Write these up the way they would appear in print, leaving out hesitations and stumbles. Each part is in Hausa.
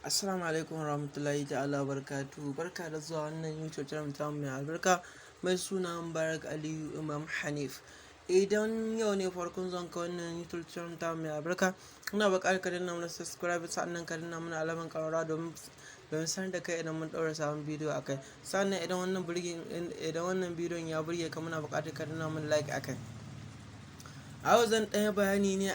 Assalamu alaikum warahmatullahi ta'ala barakatuhu. Barka da zuwa wannan YouTube channel ta mai albarka mai suna Mubarak Aliyu Imam Hanif. Idan yau ne farkon zuwan ka wannan YouTube channel ta mai albarka, ina buƙatar ka danna mana subscribe sannan ka danna mana alamar ƙararrawa domin sanar da kai idan mun ɗaura sabon bidiyo akai. Sannan idan wannan bidiyon ya burge ka, muna buƙatar ka danna mana like akai. A yau zan ɗaya bayani ne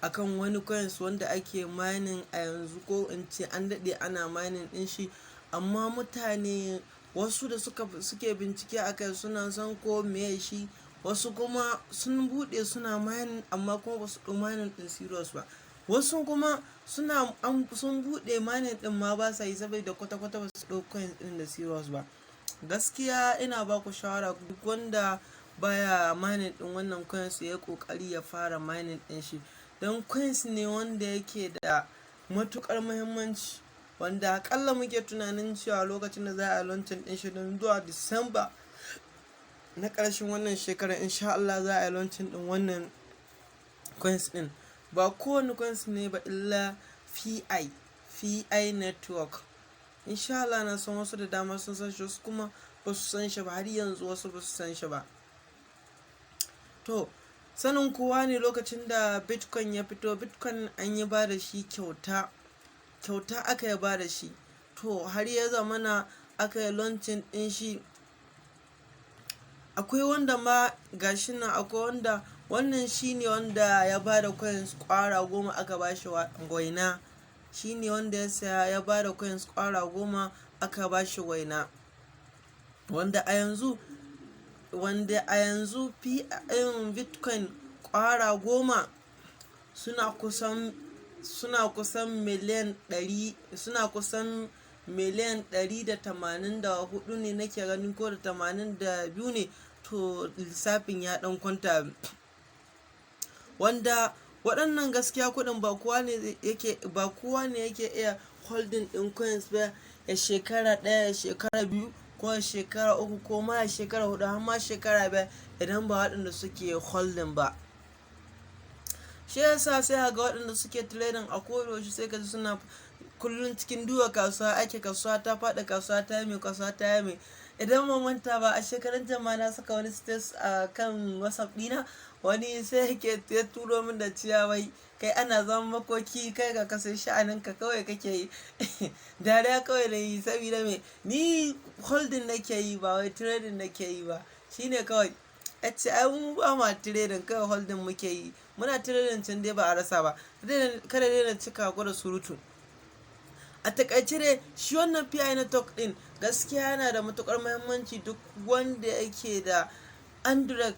akan wani coins wanda ake mining a yanzu, ko in ce an daɗe ana mining ɗin shi, amma mutane wasu da suke bincike akai suna son ko meye shi, wasu kuma sun buɗe suna mining amma kuma ba su ɗau mining ɗin serious ba, wasu kuma sun buɗe mining ɗin ma ba sa yi saboda kwata-kwata ba su ɗau coins ɗin da serious ba. Gaskiya ina ba ku shawara, duk wanda baya mining ɗin wannan coins ya yi ƙoƙari ya fara mining ɗin shi, don coins ne wanda yake da matuƙar muhimmanci, wanda akalla muke tunanin cewa lokacin da za a launching ɗin shi don zuwa Disamba na ƙarshen wannan shekarar, insha Allah za a yi launching ɗin wannan coins ɗin. Ba kowane coins ne ba illa VI network. Insha Allah na san wasu da dama sun san shi, wasu kuma ba su san shi ba, har yanzu wasu ba su san shi ba. To, sanin kowa ne lokacin da Bitcoin ya fito, Bitcoin an yi ba da shi kyauta aka yi ba da shi. To, har ya zamana aka yi launching ɗin shi. Akwai wanda ma gashi nan, akwai wanda wannan shine wanda ya ba da coins ƙwara 10 aka ba shi waina. Shine wanda ya saya ya ba da coins ƙwara 10 aka ba shi waina. Wanda a yanzu Bitcoin ƙwara 10 suna kusan miliyan 184 ne nake ganin, ko da 82 ne. To lissafin ya ɗan kwanta, wanda waɗannan gaskiya kuɗin ba kowa ne yake iya holding ɗin coins ba ya shekara 1, ya shekara 2, ko ya shekara 3, ko ma ya shekara 4, har ma shekara 5 idan ba waɗanda suke holding ba. Shi yasa sai ga waɗanda suke trading a koyaushe sai ka ji suna kullum cikin duba kasuwa ake, kasuwa ta faɗi, kasuwa ta yame, kasuwa ta yame. Idan ba manta ba, a shekaran jama'a na saka wani status a kan WhatsApp ɗina, wani sai ya turo min da cewa wai kai ana zaman makoki, kai ga kasai sha'aninka kawai kake yi. Dariya kawai na yi, saboda ni holding nake yi ba wai trading nake yi ba. Shine kawai yace ai mu ba ma trading, kawai holding muke yi. Muna trading can dai ba a rasa ba. Kada dai na cika ku da surutu. A takaice dai shi wannan VI network ɗin gaskiya yana da matuƙar muhimmanci. Duk wanda yake da Android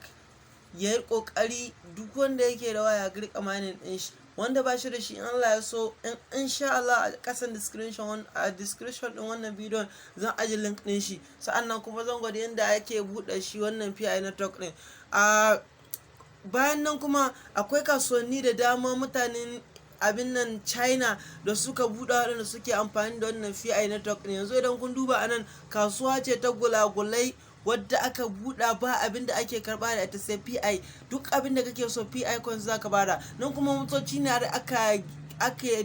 ya yi ƙoƙari, duk wanda yake da waya ya riƙa mining ɗin shi. Wanda ba shi da shi, in Allah ya so, insha Allah a ƙasan description ɗin wannan bidiyon zan ajiye link ɗin shi. Sa'annan kuma zan gwada yadda ake buɗe shi wannan VI network ɗin. Bayan nan kuma akwai kasuwanni da dama, mutanen abin nan China da suka buɗe waɗanda suke amfani da wannan VI network ɗin. Yanzu idan kun duba anan, kasuwa ce ta gulagulai wadda aka buɗa, ba abin da ake karɓa da ita sai VI. Duk abin da kake so VI coins zaka bada. Nan kuma motoci ne da aka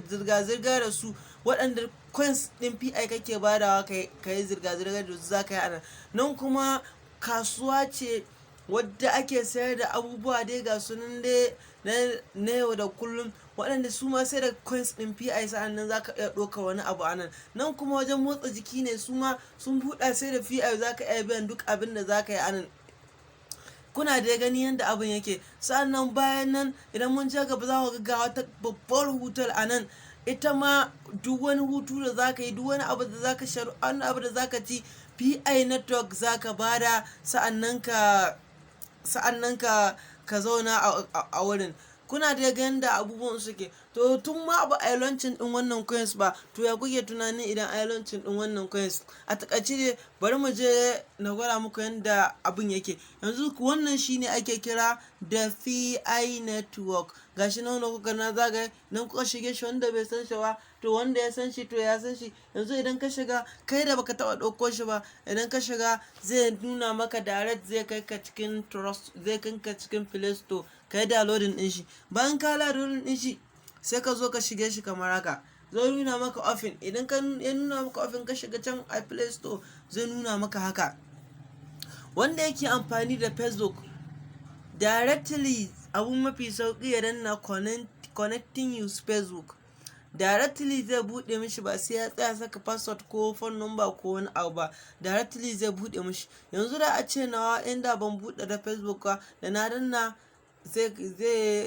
zirga-zirga da su, waɗanda coins ɗin VI kake badawa ka yi zirga-zirga da su zaka yi anan. Nan kuma kasuwa ce wadda ake sayar da abubuwa dai ga sunan dai na yau da kullum, waɗanda su ma sai da coins ɗin VI sa'annan za ka iya ɗaukar wani abu a nan. Nan kuma wajen motsa jiki ne, su ma sun buɗa sai da VI za ka iya biyan duk abin da za ka yi a nan. Kuna dai gani yadda abin yake. Sa'annan bayan nan idan mun je gaba za ku ga wata babbar hotel a nan. Ita ma duk wani hutu da za ka yi, duk wani abu da za ka sha, wani abu da za ka ci, VI network za ka bada, sa'annan ka zauna a wurin. Kuna dai ga yanda abubuwan suke. To tun ma ba a yi launching ɗin wannan coins ba, to ya kuke tunanin idan a yi launching ɗin wannan coins? A takaice dai bari mu je na gwada muku yanda abin yake. Yanzu wannan shine ake kira da VI network. Gashi nan da kuka na zagaye, nan kuka shige shi, wanda bai san shi ba, to wanda ya san shi to ya san shi. Yanzu idan ka shiga, kai da baka taɓa ɗauko shi ba, idan ka shiga zai nuna maka direct, zai kai ka cikin Play Store, ka yi downloading ɗin shi. Bayan ka downloading ɗin shi, sai ka zo ka shige shi kamar haka. Zai nuna maka ofin. Idan ya nuna maka ofin ka shiga can a Play Store zai nuna maka haka. Wanda yake amfani da Facebook directly, abun mafi sauki ya danna connecting use Facebook. Directly zai bude mishi, ba sai ya tsaya saka password ko phone number ko wani abu ba. Directly zai bude mishi. Yanzu da a ce nawa inda ban bude da Facebook ba, da na danna zai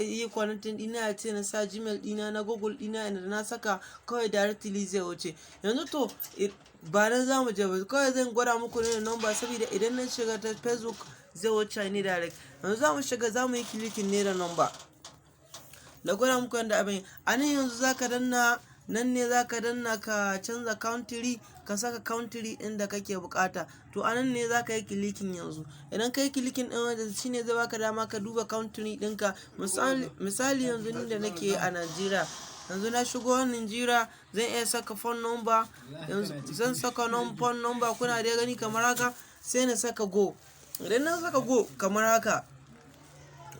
yi connecting dina, ya ce na sa Gmail dina na Google dina, inda na saka kawai directly zai wuce. Yanzu to ba nan za mu je ba, kawai zan gwada muku ne da number, saboda idan na shiga ta Facebook zai wuce ni direct. Yanzu za mu shiga, za mu yi clicking ne da number da gwada muku yadda abin. A nan yanzu za ka danna, nan ne za ka danna ka canza country, ka saka country ɗin da kake bukata. To a nan ne za ka yi clicking yanzu. Idan ka yi clicking ɗin wanda shi ne zai baka dama ka duba country ɗinka. Misali yanzu ni da nake a Najeriya, yanzu na shigo Najeriya, zan iya saka phone number. Yanzu zan saka phone number, kuna da gani kamar haka, sai na saka go. Idan na saka go kamar haka,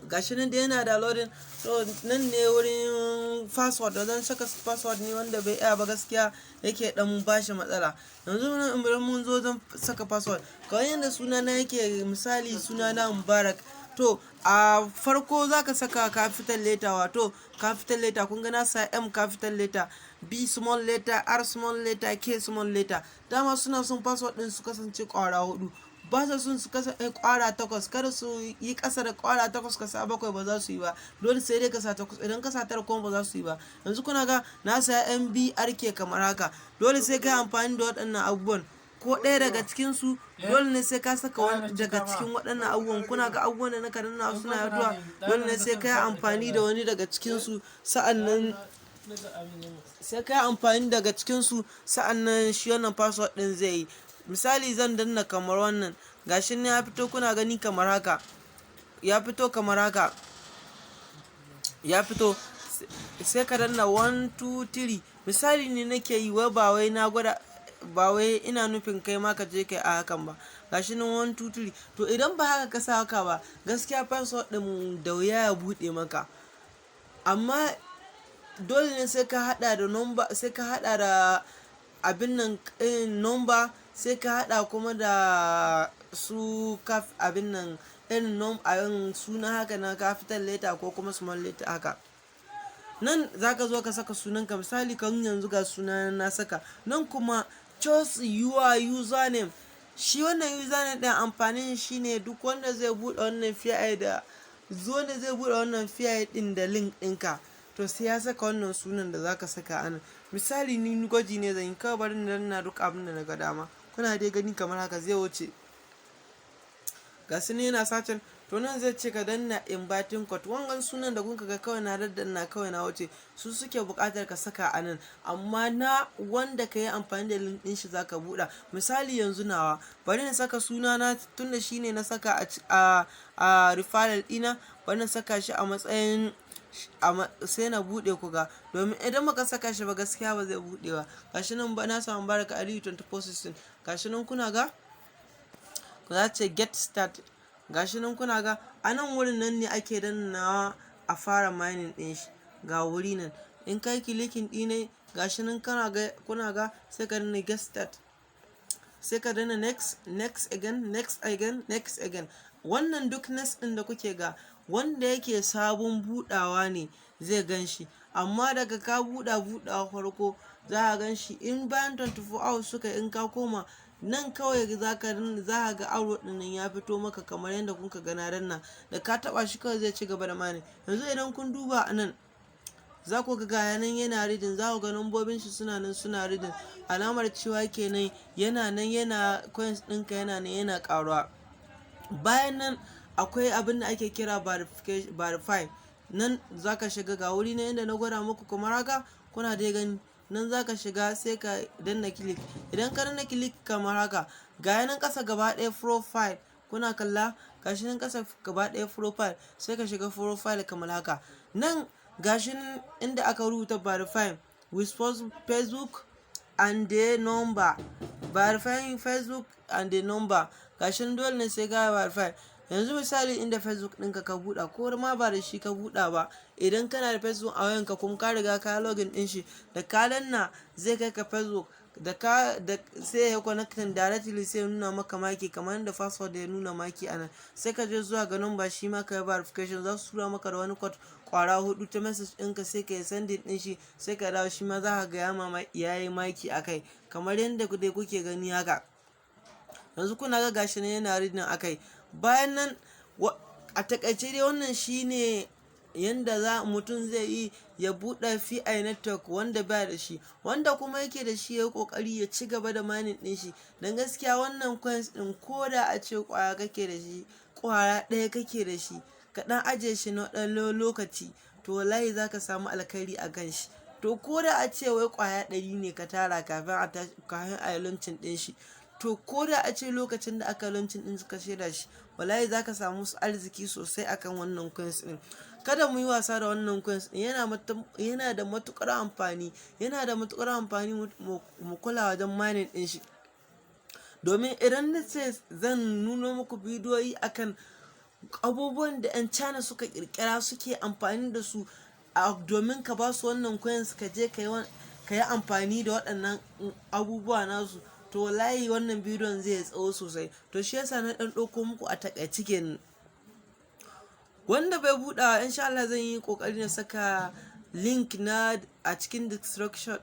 gashi nan da yana downloading. To nan ne wurin password, da zan saka password ne wanda bai iya ba gaskiya yake dan bashi matsala. Yanzu idan mun zo zan saka password kawai yanda sunana yake, misali sunana Mubarak. To a farko zaka saka capital letter, wato capital letter, kun ga na sa M capital letter, B small letter, R small letter, K small letter. Dama suna son password din su kasance kwara hudu, ba sa son su kasa kwara takwas. Kada su yi kasa da kwara takwas, ka sa bakwai ba za su yi ba. Dole sai dai ka sa takwas. Idan ka sa tara kuma ba za su yi ba. Yanzu kuna ga na sa MBRK kamar haka. Dole sai ka yi amfani da waɗannan abubuwan ko ɗaya daga cikin su. Dole ne sai ka saka wani daga cikin waɗannan abubuwan. Kuna ga abubuwan da na karanna suna yaduwa. Dole ne sai ka yi amfani da wani daga cikin su, sa'annan sai ka yi amfani daga cikin su, sa'annan shi wannan password din zai yi. Misali zan danna kamar wannan, gashi ne ya fito, kuna gani kamar haka, ya fito kamar haka, ya fito. Sai ka danna 1 2 3. Misali ne nake yi, wai ba wai na gwada, ba wai ina nufin kai ma ka je kai a hakan ba. Gashi nan 1 2 3. To idan ba haka ka sa haka ba, gaskiya password din da wuya ya bude maka. Amma dole ne sai ka hada da number, sai ka hada da abin nan number, sai ka hada kuma da su abin nan irin suna haka na capital letter ko kuma small letter haka. Nan zaka zo ka saka sunanka, misali kan yanzu ga sunan na saka. Nan kuma choose your username. Shi wannan username din amfanin shi ne duk wanda zai bude wannan FI da wanda zai bude wannan FI din da link ɗinka, to sai ya saka wannan sunan da zaka saka anan. Misali ni gwaji ne zan yi, kawai bari na duk abin da na ga dama. Kuna dai gani kamar haka zai wuce. Gashi ne yana sacin. To nan zai ce ka danna inviting code. Wangan sunan da kuka ga kawai na daddanna, kawai na wuce. Su suke buƙatar ka saka anan. Amma na wanda ka yi amfani da link ɗin shi zaka buɗa. Misali yanzu nawa, bari na saka sunana tunda shine na saka a referral ɗina. Bari na saka shi a matsayin sai na bude ku ga, domin idan baka saka shi ba gaskiya ba zai bude ba. Gashi nan ba na samu baraka Aliyu 24/16. Gashi nan kuna ga, ku za ce get started. Gashi nan kuna ga, a nan wurin nan ne ake dannawa a fara mining din shi. Ga wuri nan in kai clicking ɗine, gashi nan kuna ga sai ka danna get start, sai ka danna next again, next again. Wannan duk next din da kuke ga, wanda yake sabon budawa ne zai gan shi. Amma daga ka budawa farko za a gan shi. In bayan 24 hours suka, in ka koma nan kawai za ka ga aro ɗin ya fito maka kamar yadda kuka gana danna. Da ka taba shi kawai zai ci gaba da mani. Yanzu idan kun duba a nan za ku ga nan yana reading, za ku ga nambobin shi suna nan suna reading, alamar cewa kenan yana coins ɗinka yana nan yana karuwa. Bayan nan akwai abin da ake kira verify. Nan zaka shiga, ga wuri na yanda na gwada muku kamar haka, kuna dai gani. Nan zaka shiga sai ka danna click. Idan ka danna click kamar haka, ga nan kasa gaba ɗaya profile, kuna kalla gashi nan kasa gaba ɗaya profile, sai ka shiga profile kamar haka. Nan gashi nan inda aka rubuta verify with Facebook and the number, verifying Facebook and the number. Gashi nan dole ne sai ka verify. yanzu misali inda Facebook ɗinka ka buɗa ko ma ba da shi ka buɗa ba, idan kana da Facebook a wayanka kuma ka riga ka login ɗin shi, da ka danna zai kai ka Facebook, sai ya connecting directly, sai ya nuna maka maki kamar yadda password ya nuna maki anan, sai ka je zuwa ga number shi ma ka yi verification, za su tura maka da wani code kwara 4 ta message ɗinka, sai ka yi sending ɗin shi, sai ka dawo shi ma za ka ga ya yi maki akai kamar yadda dai kuke gani haka. Yanzu kuna ga gashi nan yana reading akai. Bayan nan a takaice dai wannan shine yanda mutum zai yi ya buɗe FI network wanda ba da shi, wanda kuma yake da shi ya yi ƙoƙari ya ci gaba da mining ɗin shi, don gaskiya wannan coins ɗin ko da a ce ƙwaya kake da shi, ƙwaya ɗaya kake da shi, ka ɗan ajiye shi na ɗan lokaci, to wallahi za ka samu alkhairi a kan shi. To ko da a ce wai ƙwaya 100 ne ka tara kafin a yi launching ɗin shi, to ko da a ce lokacin da aka launching ɗin suka shaida shi, wallahi za ka samu arziki sosai akan wannan coins ɗin. Kada mu yi wasa da wannan coins ɗin, yana da matuƙar amfani, mu kula wajen mining ɗin shi. Domin idan na ce zan nuna muku bidiyoyi akan abubuwan da 'yan China suka ƙirƙira suke amfani da su domin ka ba su wannan coins, ka je ka yi amfani da waɗannan abubuwa nasu, to wallahi wannan bidiyon zai tsawo sosai. To shi yasa na ɗan ɗauko muku a takaice kenan. Wanda bai buɗawa, insha Allah zan yi ƙoƙari na saka link na a cikin description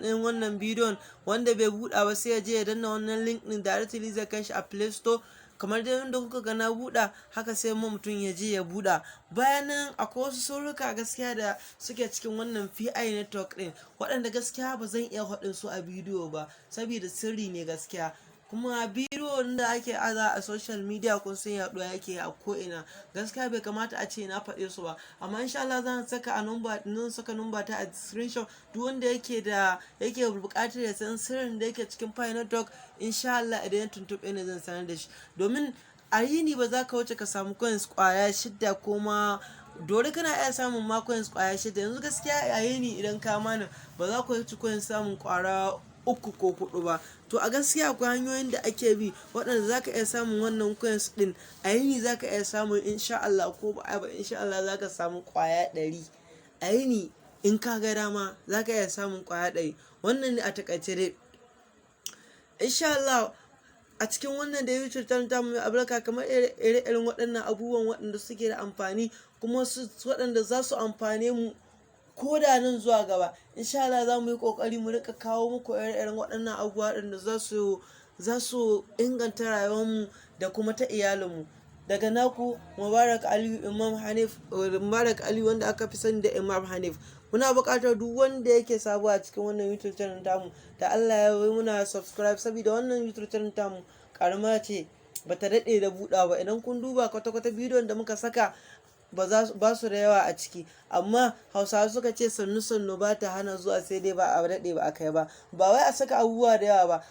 ɗin wannan bidiyon. Wanda bai buɗa ba sai ya je ya danna wannan link ɗin, directly zai kai shi a Play Store. Kamar dai yadda kuka ga na buɗa, haka sai mutum ya je ya buɗa. Bayan nan akwai wasu sirrika gaskiya da suke cikin wannan FI network ɗin, waɗanda gaskiya ba zan iya faɗin su a bidiyo ba saboda sirri ne gaskiya. Kuma bidiyon da ake aza a social media kun san yaɗuwa yake a ko'ina, gaskiya bai kamata a ce na faɗe su ba, amma insha Allah zan saka number ta a description. Duk wanda yake buƙatar ya san sirrin da yake cikin FI network, insha Allah idan ya tuntuɓe ni zan sanar da shi. Domin a yini ba za ka wuce ka samu coins ƙwaya 6 ko ma dole kana iya samun ma coins ƙwaya 6. Yanzu gaskiya a yini idan ka mana ba za ku wuce coins samun ƙwara 3 ko 4 ba. To a gaskiya akwai hanyoyin da ake bi waɗanda za ka iya samun wannan coins ɗin a yini, za ka iya samun insha Allah, ko ba insha Allah za ka samu ƙwaya 100 a yini. In ka ga dama za ka iya samun ƙwaya 100. Wannan ne a takaice dai. Insha Allah a cikin wannan da YouTube channel ta mu albarka, kamar ire-iren waɗannan abubuwan waɗanda suke da amfani, kuma waɗanda za su amfane mu ko da nan zuwa gaba, insha Allah za mu yi ƙoƙari mu rika kawo muku ire-iren waɗannan abubuwa waɗanda za su inganta rayuwarmu da kuma ta iyalinmu. Daga naku Mubarak Ali wanda aka fi sani da Imam Hanif. Muna buƙatar duk wanda yake sabo a cikin wannan YouTube channel tamu da Allah ya yi muna subscribe, saboda wannan YouTube channel tamu karama ce, bata daɗe da buɗa ba. Idan kun duba kwata-kwata bidiyon da muka saka ba su da yawa a ciki, amma Hausawa suka ce sannu ba ta hana zuwa, sai dai ba a daɗe ba a kai ba. Ba wai a saka abubuwa da yawa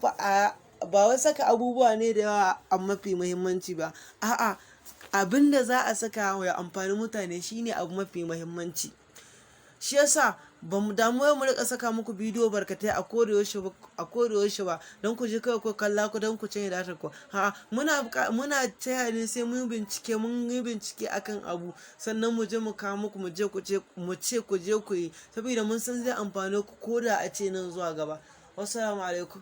ba, ba wai saka abubuwa ne da yawa a mafi muhimmanci ba, a'a, abinda za a saka ya amfani mutane shine abu mafi muhimmanci. Shi yasa ba mu damu mu rika saka muku bidiyo barkatai a koda yaushe ba don ku je kawai ku kalla ku don ku canye datar ku. Muna taya ne sai mun yi bincike akan abu, sannan mu je mu kawo muku, mu ce ku je ku yi, saboda mun san zai amfane ku ko da a ce nan zuwa gaba. Wassalamu alaikum.